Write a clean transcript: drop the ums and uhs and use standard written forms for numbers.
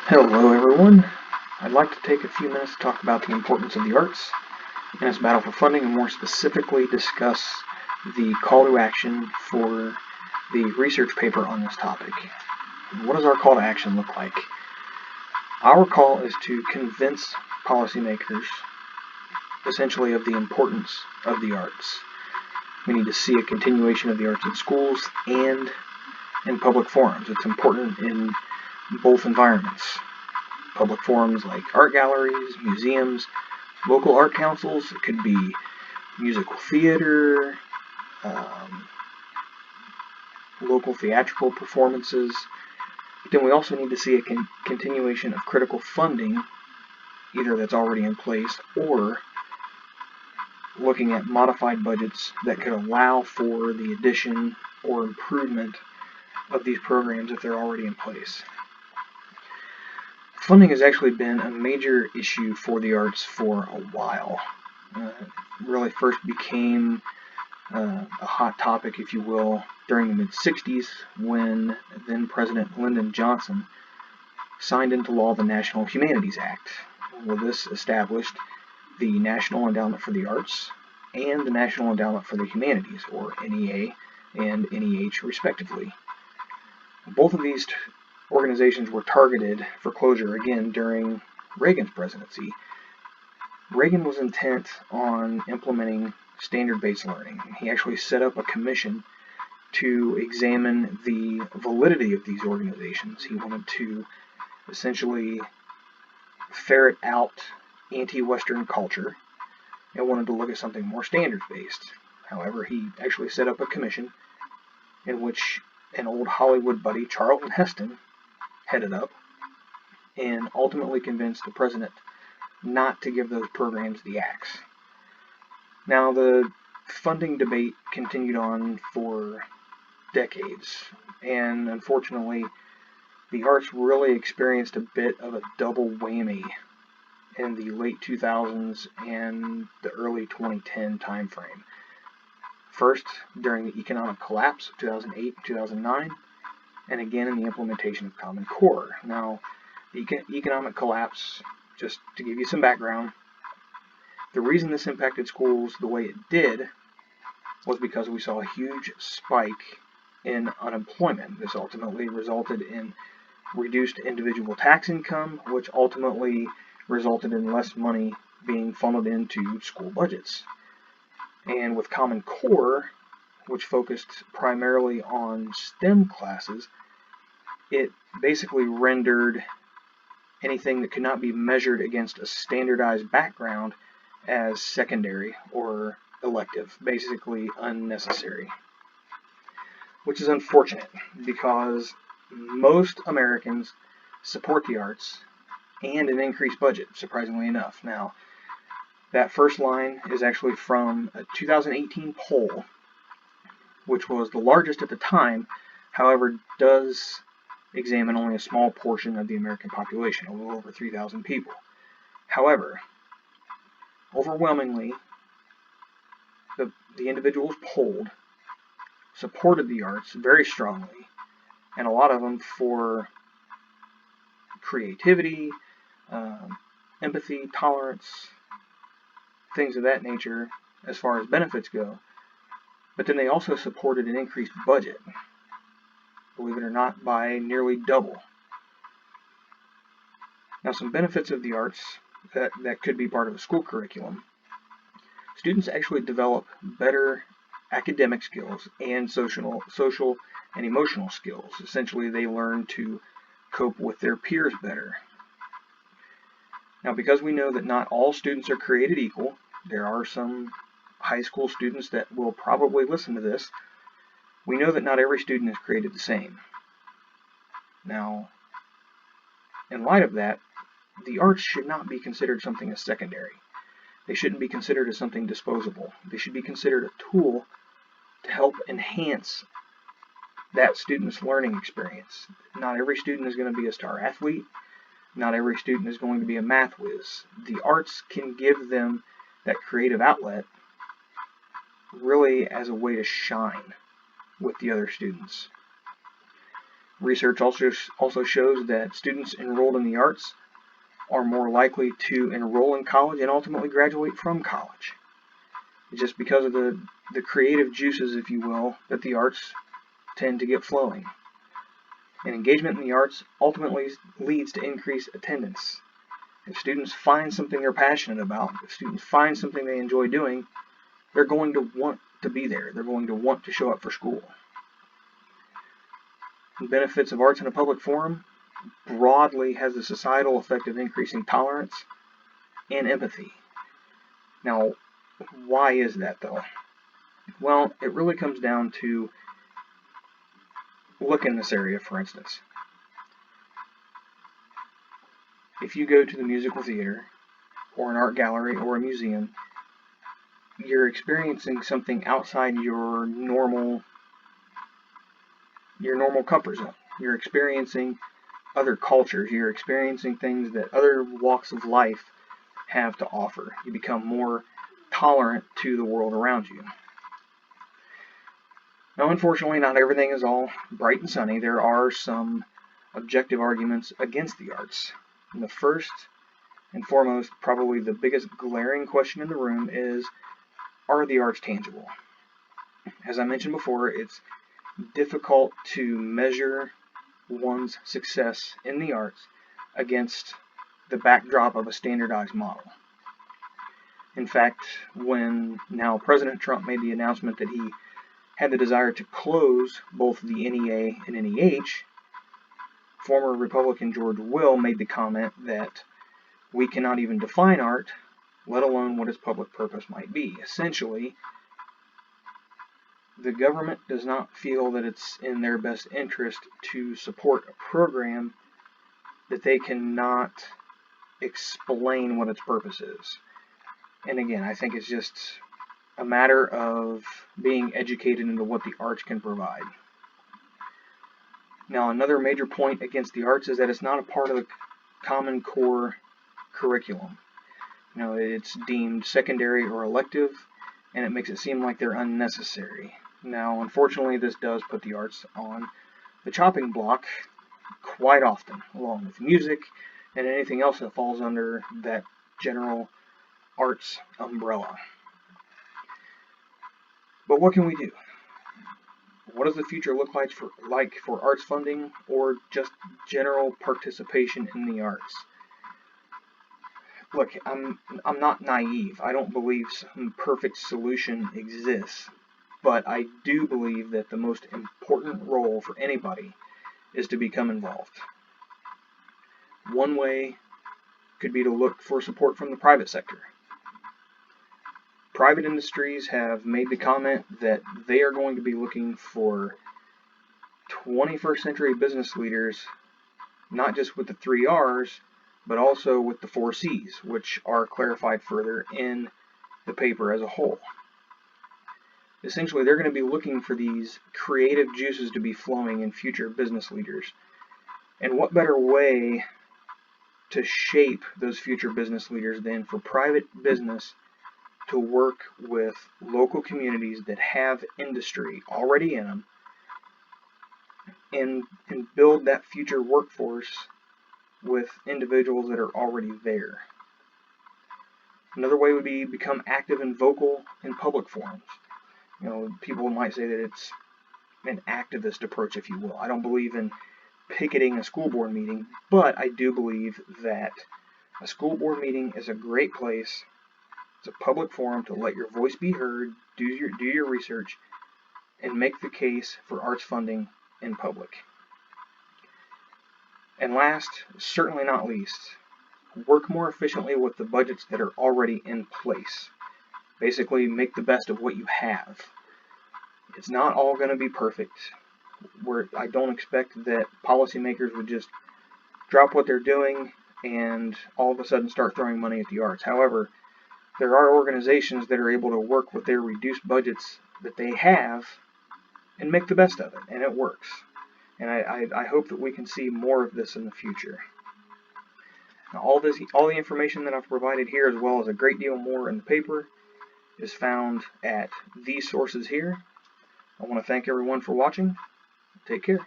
Hello everyone. I'd like to take a few minutes to talk about the importance of the arts and its battle for funding, and more specifically discuss the call to action for the research paper on this topic. What does our call to action look like? Our call is to convince policymakers essentially of the importance of the arts. We need to see a continuation of the arts in schools and in public forums. It's important in both environments. Public forums like art galleries, museums, local art councils. It could be musical theater, local theatrical performances. But then we also need to see a continuation of critical funding, either that's already in place or looking at modified budgets that could allow for the addition or improvement of these programs if they're already in place. Funding has actually been a major issue for the arts for a while. It really first became a hot topic, if you will, during the mid-60s when then President Lyndon Johnson signed into law the National Humanities Act. Well, this established the National Endowment for the Arts and the National Endowment for the Humanities, or NEA and NEH respectively. Both of these organizations were targeted for closure again during Reagan's presidency. Reagan was intent on implementing standard-based learning. He actually set up a commission to examine the validity of these organizations. He wanted to essentially ferret out anti-Western culture and wanted to look at something more standards-based. However, he actually set up a commission in which an old Hollywood buddy, Charlton Heston, headed up and ultimately convinced the president not to give those programs the axe. Now, the funding debate continued on for decades, and unfortunately, the arts really experienced a bit of a double whammy in the late 2000s and the early 2010 timeframe. First, during the economic collapse of 2008 and 2009, and again in the implementation of Common Core. Now, the economic collapse, just to give you some background, the reason this impacted schools the way it did was because we saw a huge spike in unemployment. This ultimately resulted in reduced individual tax income, which ultimately resulted in less money being funneled into school budgets. And with Common Core, which focused primarily on STEM classes, it basically rendered anything that could not be measured against a standardized background as secondary or elective, basically unnecessary. Which is unfortunate because most Americans support the arts and an increased budget, surprisingly enough. Now, that first line is actually from a 2018 poll, which was the largest at the time, however, does examine only a small portion of the American population, a little over 3,000 people. However, overwhelmingly, the individuals polled supported the arts very strongly, and a lot of them for creativity, empathy, tolerance, things of that nature as far as benefits go. But then they also supported an increased budget, believe it or not, by nearly double. Now, some benefits of the arts that could be part of a school curriculum. Students actually develop better academic skills and social and emotional skills. Essentially, they learn to cope with their peers better. Now, because we know that not all students are created equal, there are some high school students that will probably listen to this. We know that not every student is created the same. Now, in light of that, the arts should not be considered something as secondary. They shouldn't be considered as something disposable. They should be considered a tool to help enhance that student's learning experience. Not every student is going to be a star athlete. Not every student is going to be a math whiz. The arts can give them that creative outlet really as a way to shine with the other students. Research also shows that students enrolled in the arts are more likely to enroll in college and ultimately graduate from college. It's just because of the creative juices, if you will, that the arts tend to get flowing. And engagement in the arts ultimately leads to increased attendance. If students find something they're passionate about, if students find something they enjoy doing, they're going to want to be there. They're going to want to show up for school. The benefits of arts in a public forum broadly has the societal effect of increasing tolerance and empathy. Now, why is that though? Well, it really comes down to, look in this area for instance. If you go to the musical theater or an art gallery or a museum, you're experiencing something outside your normal comfort zone. You're experiencing other cultures. You're experiencing things that other walks of life have to offer. You become more tolerant to the world around you. Now, unfortunately, not everything is all bright and sunny. There are some objective arguments against the arts. And the first and foremost, probably the biggest glaring question in the room is, are the arts tangible? As I mentioned before, it's difficult to measure one's success in the arts against the backdrop of a standardized model. In fact, when now President Trump made the announcement that he had the desire to close both the NEA and NEH, former Republican George Will made the comment that we cannot even define art, let alone what its public purpose might be. Essentially, the government does not feel that it's in their best interest to support a program that they cannot explain what its purpose is. And again, I think it's just a matter of being educated into what the arts can provide. Now, another major point against the arts is that it's not a part of the Common Core curriculum. You know, it's deemed secondary or elective, and it makes it seem like they're unnecessary. Now, unfortunately, this does put the arts on the chopping block quite often, along with music and anything else that falls under that general arts umbrella. But what can we do? What does the future look like for arts funding or just general participation in the arts? Look, I'm not naive. I don't believe some perfect solution exists. But I do believe that the most important role for anybody is to become involved. One way could be to look for support from the private sector. Private industries have made the comment that they are going to be looking for 21st century business leaders, not just with the 3 R's, but also with the 4 C's, which are clarified further in the paper as a whole. Essentially, they're going to be looking for these creative juices to be flowing in future business leaders. And what better way to shape those future business leaders than for private business to work with local communities that have industry already in them and build that future workforce with individuals that are already there. Another way would be become active and vocal in public forums. You know, people might say that it's an activist approach, if you will. I don't believe in picketing a school board meeting, but I do believe that a school board meeting is a great place. It's a public forum to let your voice be heard, do your research, and make the case for arts funding in public. And last, certainly not least, work more efficiently with the budgets that are already in place. Basically, make the best of what you have. It's not all going to be perfect. I don't expect that policymakers would just drop what they're doing and all of a sudden start throwing money at the arts. However, there are organizations that are able to work with their reduced budgets that they have and make the best of it, and it works. And I hope that we can see more of this in the future. Now, all the information that I've provided here, as well as a great deal more in the paper, is found at these sources here. I want to thank everyone for watching. Take care.